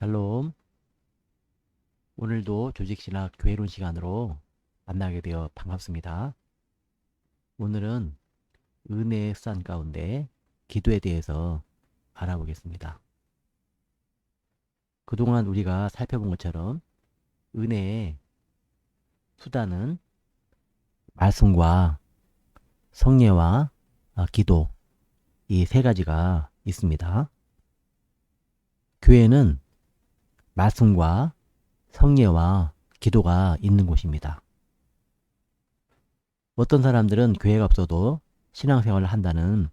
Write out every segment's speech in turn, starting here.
샬롬. 오늘도 조직신학 교회론 시간으로 만나게 되어 반갑습니다. 오늘은 은혜의 수단 가운데 기도에 대해서 알아보겠습니다. 그동안 우리가 살펴본 것처럼 은혜의 수단은 말씀과 성례와 기도, 이 세 가지가 있습니다. 교회는 말씀과 성례와 기도가 있는 곳입니다. 어떤 사람들은 교회가 없어도 신앙생활을 한다는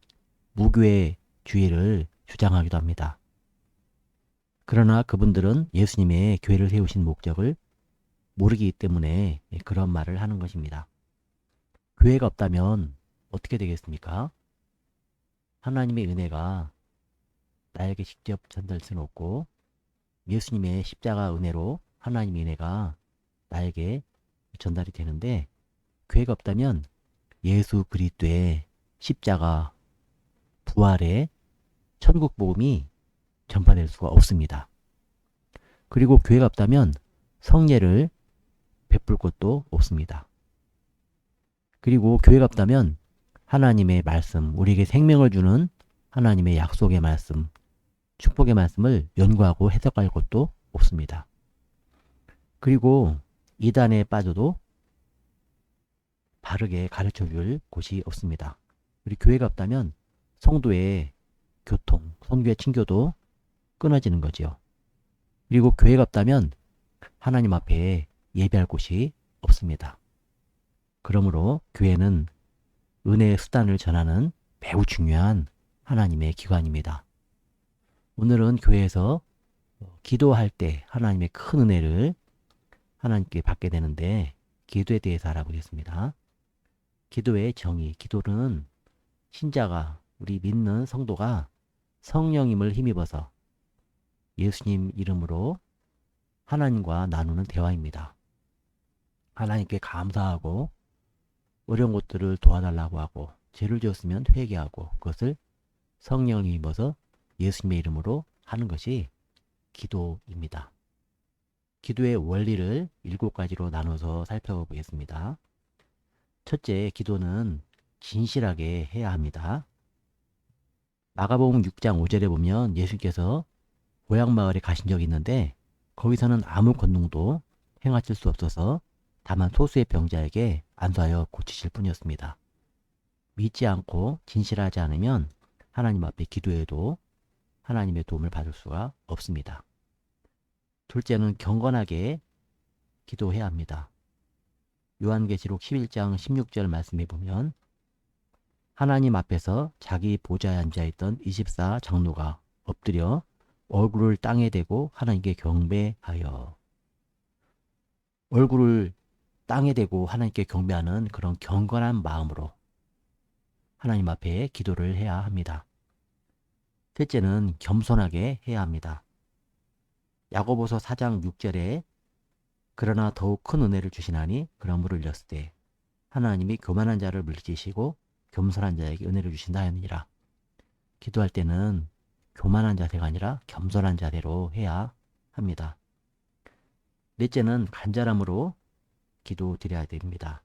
무교회주의를 주장하기도 합니다. 그러나 그분들은 예수님의 교회를 세우신 목적을 모르기 때문에 그런 말을 하는 것입니다. 교회가 없다면 어떻게 되겠습니까? 하나님의 은혜가 나에게 직접 전달될 수는 없고, 예수님의 십자가 은혜로 하나님의 은혜가 나에게 전달이 되는데, 교회가 없다면 예수 그리스도의 십자가 부활의 천국 복음이 전파될 수가 없습니다. 그리고 교회가 없다면 성례를 베풀 것도 없습니다. 그리고 교회가 없다면 하나님의 말씀, 우리에게 생명을 주는 하나님의 약속의 말씀, 축복의 말씀을 연구하고 해석할 것도 없습니다. 그리고 이단에 빠져도 바르게 가르쳐 줄 곳이 없습니다. 우리 교회가 없다면 성도의 교통, 성교의 친교도 끊어지는 거지요. 그리고 교회가 없다면 하나님 앞에 예배할 곳이 없습니다. 그러므로 교회는 은혜의 수단을 전하는 매우 중요한 하나님의 기관입니다. 오늘은 교회에서 기도할 때 하나님의 큰 은혜를 하나님께 받게 되는데, 기도에 대해서 알아보겠습니다. 기도의 정의, 기도는 신자가, 우리 믿는 성도가 성령님을 힘입어서 예수님 이름으로 하나님과 나누는 대화입니다. 하나님께 감사하고 어려운 것들을 도와달라고 하고, 죄를 지었으면 회개하고, 그것을 성령을 힘입어서 예수님의 이름으로 하는 것이 기도입니다. 기도의 원리를 7가지로 나눠서 살펴보겠습니다. 첫째, 기도는 진실하게 해야 합니다. 마가복음 6장 5절에 보면 예수께서 고향마을에 가신 적이 있는데, 거기서는 아무 권능도 행하실 수 없어서 다만 소수의 병자에게 안수하여 고치실 뿐이었습니다. 믿지 않고 진실하지 않으면 하나님 앞에 기도해도 하나님의 도움을 받을 수가 없습니다. 둘째는 경건하게 기도해야 합니다. 요한계시록 11장 16절 말씀에 보면 하나님 앞에서 자기 보좌에 앉아있던 24 장로가 엎드려 얼굴을 땅에 대고 하나님께 경배하여, 얼굴을 땅에 대고 하나님께 경배하는 그런 경건한 마음으로 하나님 앞에 기도를 해야 합니다. 셋째는 겸손하게 해야 합니다. 야고보서 4장 6절에 그러나 더욱 큰 은혜를 주시나니 그러므로 일렀을 때 하나님이 교만한 자를 물리치시고 겸손한 자에게 은혜를 주신다 하느니라. 기도할 때는 교만한 자세가 아니라 겸손한 자세로 해야 합니다. 넷째는 간절함으로 기도드려야 됩니다.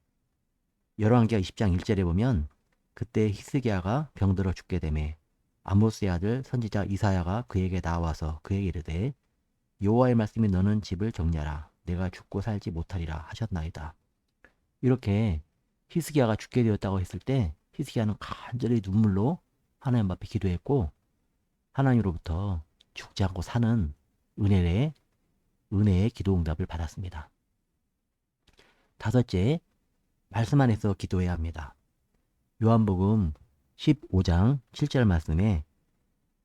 열왕기하 20장 1절에 보면 그때 히스기야가 병들어 죽게 되매 아모스의 아들 선지자 이사야가 그에게 나와서 그에게 이르되 여호와의 말씀이 너는 집을 정리하라. 내가 죽고 살지 못하리라 하셨나이다. 이렇게 히스기야가 죽게 되었다고 했을 때 히스기야는 간절히 눈물로 하나님 앞에 기도했고, 하나님으로부터 죽지 않고 사는 은혜의 기도 응답을 받았습니다. 다섯째, 말씀 안에서 기도해야 합니다. 요한복음 15장 7절 말씀에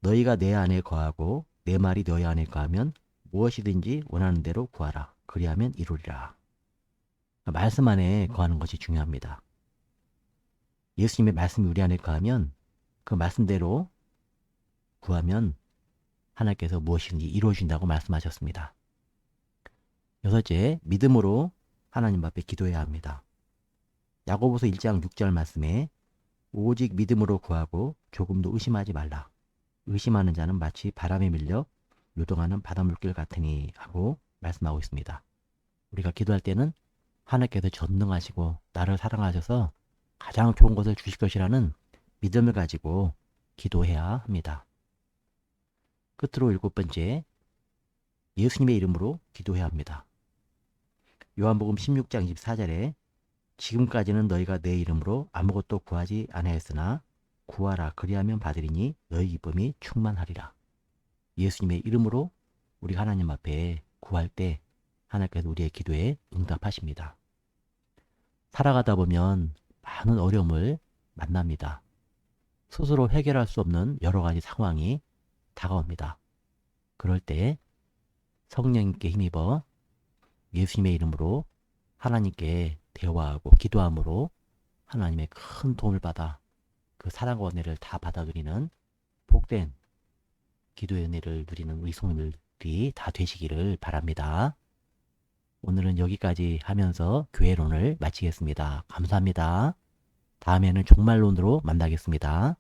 너희가 내 안에 거하고 내 말이 너희 안에 거하면 무엇이든지 원하는 대로 구하라. 그리하면 이루리라. 말씀 안에 거하는 것이 중요합니다. 예수님의 말씀이 우리 안에 거하면 그 말씀대로 구하면 하나님께서 무엇이든지 이루어주신다고 말씀하셨습니다. 여섯째, 믿음으로 하나님 앞에 기도해야 합니다. 야고보서 1장 6절 말씀에 오직 믿음으로 구하고 조금도 의심하지 말라. 의심하는 자는 마치 바람에 밀려 요동하는 바닷물길 같으니 하고 말씀하고 있습니다. 우리가 기도할 때는 하나님께서 전능하시고 나를 사랑하셔서 가장 좋은 것을 주실 것이라는 믿음을 가지고 기도해야 합니다. 끝으로 7번째, 예수님의 이름으로 기도해야 합니다. 요한복음 16장 24절에 지금까지는 너희가 내 이름으로 아무것도 구하지 아니하였으나 구하라 그리하면 받으리니 너희 기쁨이 충만하리라. 예수님의 이름으로 우리 하나님 앞에 구할 때 하나님께서 우리의 기도에 응답하십니다. 살아가다 보면 많은 어려움을 만납니다. 스스로 해결할 수 없는 여러 가지 상황이 다가옵니다. 그럴 때 성령님께 힘입어 예수님의 이름으로 하나님께 대화하고 기도함으로 하나님의 큰 도움을 받아 그 사랑과 은혜를 다 받아들이는 복된 기도의 은혜를 누리는 우리 성도들이 다 되시기를 바랍니다. 오늘은 여기까지 하면서 교회론을 마치겠습니다. 감사합니다. 다음에는 종말론으로 만나겠습니다.